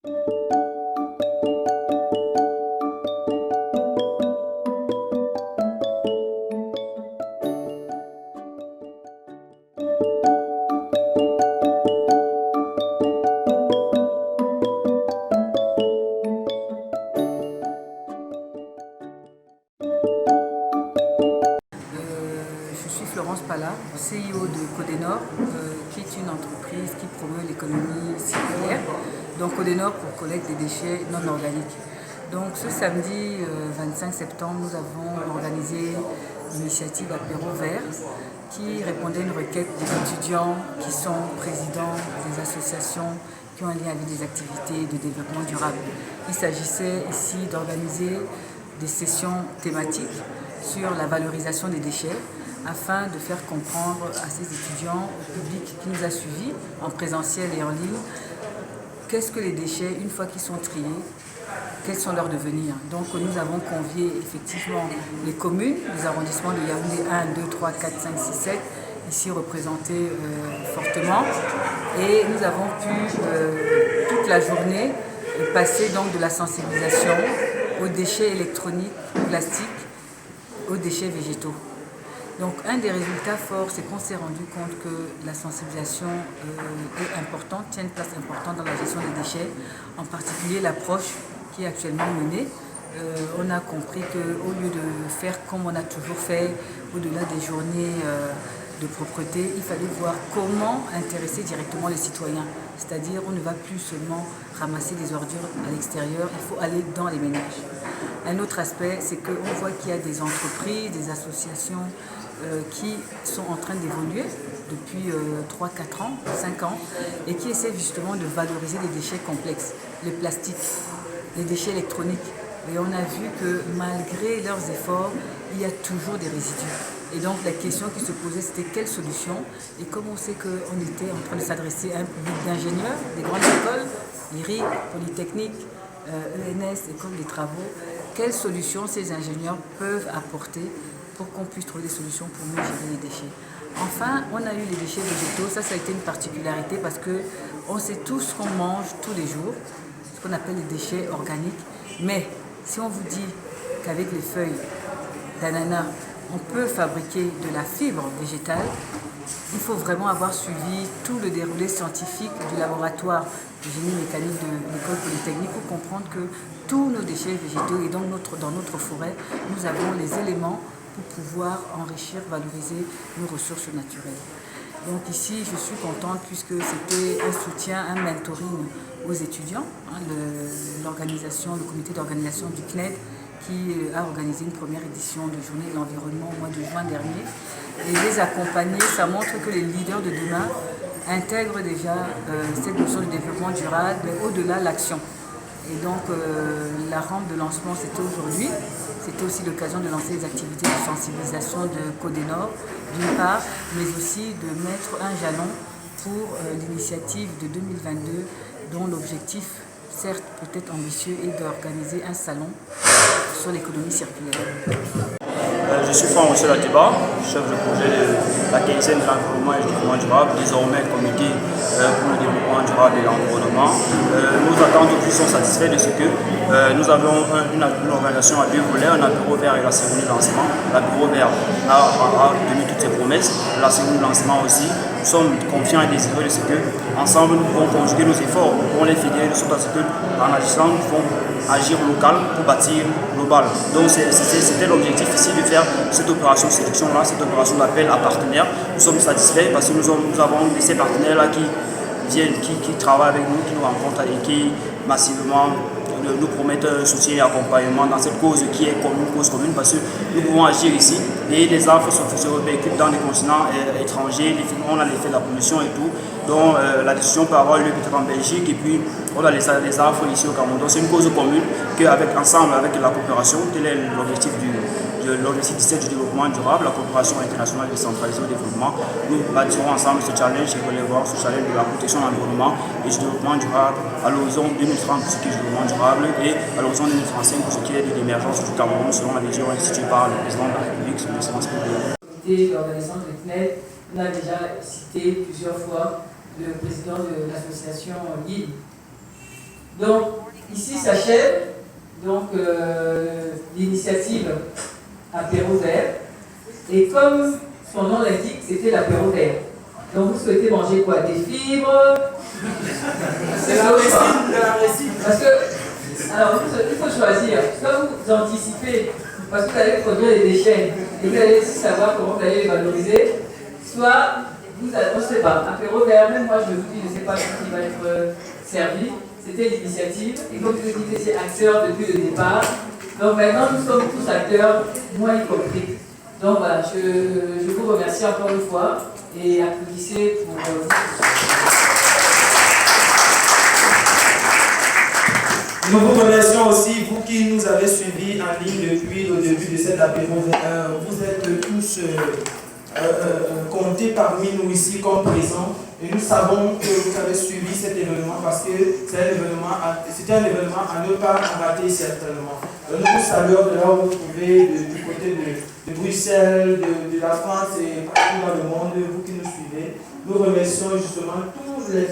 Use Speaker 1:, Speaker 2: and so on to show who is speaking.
Speaker 1: Je suis Florence Pala, CEO de Codenor, qui est une entreprise qui promeut l'économie circulaire. Donc Codenor pour collecte des déchets non organiques. Donc ce samedi 25 septembre, nous avons organisé l'initiative Apéro Vert qui répondait à une requête des étudiants qui sont présidents des associations qui ont un lien avec des activités de développement durable. Il s'agissait ici d'organiser des sessions thématiques sur la valorisation des déchets afin de faire comprendre à ces étudiants, au public qui nous a suivis en présentiel et en ligne, qu'est-ce que les déchets, une fois qu'ils sont triés, quels sont leurs devenirs. Donc nous avons convié effectivement les communes, les arrondissements de Yaoundé 1, 2, 3, 4, 5, 6, 7, ici représentés fortement. Et nous avons pu toute la journée passer donc de la sensibilisation aux déchets électroniques, plastiques, aux déchets végétaux. Donc un des résultats forts, c'est qu'on s'est rendu compte que la sensibilisation est importante, tient une place importante dans la gestion des déchets, en particulier l'approche qui est actuellement menée. On a compris qu'au lieu de faire comme on a toujours fait, au-delà des journées de propreté, il fallait voir comment intéresser directement les citoyens. C'est-à-dire on ne va plus seulement ramasser des ordures à l'extérieur, il faut aller dans les ménages. Un autre aspect, c'est qu'on voit qu'il y a des entreprises, des associations qui sont en train d'évoluer depuis 3, 4 ans, 5 ans, et qui essaient justement de valoriser les déchets complexes, les plastiques, les déchets électroniques. Et on a vu que malgré leurs efforts, il y a toujours des résidus. Et donc la question qui se posait, c'était quelle solution? Et comme on sait qu'on était en train de s'adresser à un public d'ingénieurs, des grandes écoles, IRI, Polytechnique, ENS, École des travaux, quelles solutions ces ingénieurs peuvent apporter pour qu'on puisse trouver des solutions pour mieux gérer les déchets. Enfin, on a eu les déchets végétaux. Ça a été une particularité parce qu'on sait tous qu'on mange tous les jours, ce qu'on appelle les déchets organiques. Mais si on vous dit qu'avec les feuilles d'ananas, on peut fabriquer de la fibre végétale, il faut vraiment avoir suivi tout le déroulé scientifique du laboratoire de génie mécanique de l'école polytechnique pour comprendre que tous nos déchets végétaux et dans notre forêt, nous avons les éléments pour pouvoir enrichir, valoriser nos ressources naturelles. Donc ici, je suis contente puisque c'était un soutien, un mentoring aux étudiants, l'organisation, le comité d'organisation du CNED qui a organisé une première édition de Journée de l'environnement au mois de juin dernier. Et les accompagner, ça montre que les leaders de demain intègrent déjà cette notion de développement durable, mais au-delà l'action. Et donc la rampe de lancement, c'était aujourd'hui. C'était aussi l'occasion de lancer les activités de sensibilisation de Codenor, d'une part, mais aussi de mettre un jalon pour l'initiative de 2022, dont l'objectif, certes peut-être ambitieux, est d'organiser un salon sur l'économie circulaire.
Speaker 2: Je suis Franck Latiba, chef de projet de la quinzaine de l'environnement et du développement durable, désormais comité pour le développement durable et l'environnement. Nos attentes aujourd'hui sont satisfaites de ce que nous avons une organisation à deux volets, un apéro vert et la cérémonie de lancement. L'apéro vert a tenu toutes ses promesses, la cérémonie de lancement aussi. Nous sommes confiants et désireux de ce que, ensemble, nous pouvons conjuguer nos efforts, nous pouvons les fédérer de sorte à ce que, en agissant, nous pouvons agir local pour bâtir global. Donc c'était l'objectif ici de faire cette opération sélection-là, cette opération d'appel à partenaires. Nous sommes satisfaits parce que nous avons ces partenaires-là qui viennent, qui travaillent avec nous, qui nous rencontrent et qui massivement nous promettent un soutien et accompagnement dans cette cause qui est commune, cause commune, parce que nous pouvons agir ici et les offres se véhiculent dans les continents étrangers, on a l'effet de la pollution et tout, donc la discussion peut avoir lieu peut-être en Belgique et puis on a les offres ici au Cameroun. Donc c'est une cause commune ensemble avec la coopération, tel est l'objectif l'objectif 17 du développement durable, la coopération internationale décentralisée au développement. Nous bâtirons ensemble ce challenge et relèverons ce challenge de la protection de l'environnement et du développement durable à l'horizon 2030 pour ce qui est du développement durable et à l'horizon 2035 pour ce qui est de l'émergence du Cameroun selon la vision instituée par le président de la République, son excellence présidente.
Speaker 1: L'organisation de CNED, on a déjà cité plusieurs fois le président de l'association LID, Donc, ici s'achève l'initiative apéro vert. Et comme son nom l'indique, c'était l'apéro vert. Donc, vous souhaitez manger quoi? Des fibres?
Speaker 3: C'est la récite.
Speaker 1: Parce que, alors, il faut choisir. Soit vous anticipez, parce que vous allez produire des déchets, et vous allez aussi savoir comment vous allez les valoriser, soit vous allez, on ne sait pas, apéro vert, même moi je vous dis, je ne sais pas ce qui va être servi. C'était l'initiative, et comme je vous disais, c'est acteur depuis le départ. Donc maintenant, nous sommes tous acteurs, moi y compris. Donc voilà, je vous remercie encore une fois, et applaudissez pour vous.
Speaker 3: Nous vous remercions aussi, vous qui nous avez suivis en ligne depuis le début de cet apéro. Vous êtes tous comptés parmi nous ici comme présents. Et nous savons que vous avez suivi cet événement parce que c'est un événement à ne pas rater certainement. Nous vous saluons de là où vous trouvez, du côté de Bruxelles, de la France et partout dans le monde, vous qui nous suivez. Nous remercions justement tous les